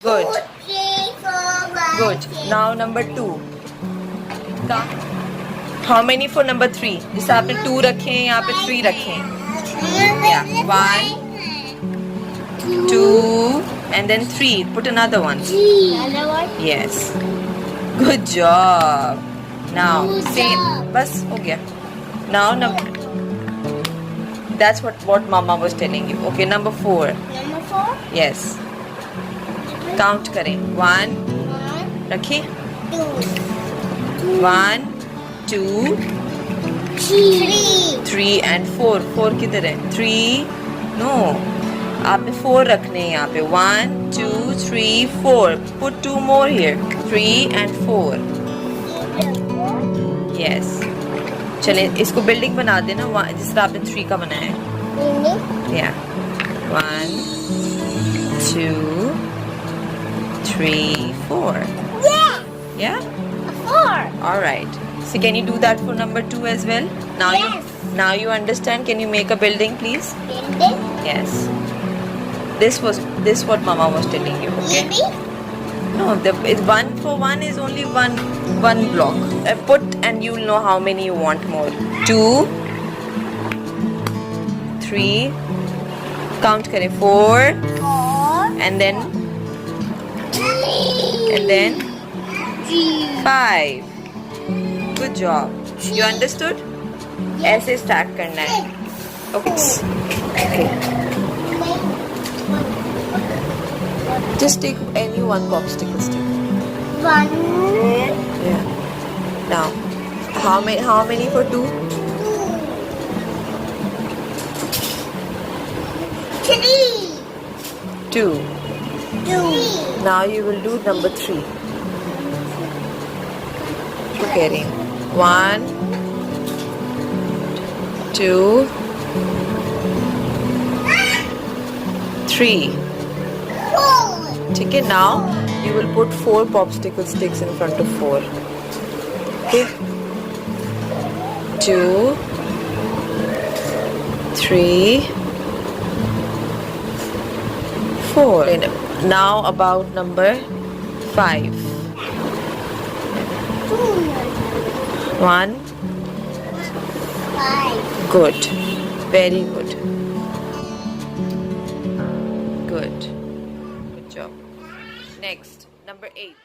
Good. 2, 3, 4, 1. Good. Now number 2. How many for number 3? जैसे आपने 2 रखे हैं, यहाँ पे 3 रखे हैं. Yeah. 1, 2, and then 3. Put another one. Another one. Yes. Good job. Now Good same. job. बस हो गया. Now that's what Mama was telling you. Okay, number 4. Number 4. Yes. Count करें. 1. 1, रखिए. 2, 1, 2, 3. 3 and 4. 4 किधर है? 3. No. आपने 4 रखने हैं यहाँ पे. 1, 2, 3, 4. Put 2 more here. 3 and 4. Yes. चलें इसको बिल्डिंग बना देना जिस तरह आपने 3 का बनाया है. Yeah. 1, 2, 3, 4. Yeah. Yeah. 4. All right. So can you do that for number 2 as well? Yes. Now you understand. Can you make a building, please? Building. Yes. This what Mama was telling you. Okay. Maybe. No, it's 1 for 1 is only one block. Put and you'll know how many you want more. 2, 3. Count करें. 4, 4. and then 3. 5. Good job. You understood? ऐसे start करना है. Okay. Okay. Just take any one popsicle stick. 1, Yeah. Now, how many for 2? 3. 2. 2. Now you will do number 3. Preparing. 1, 2, 3. 4. ठीक है. Now you will put 4 popsicle sticks in front of 4. Okay. 2, 3, 4. And now about number 5. 1. 5. Good. Very good. Good. Good job. Next, number 8.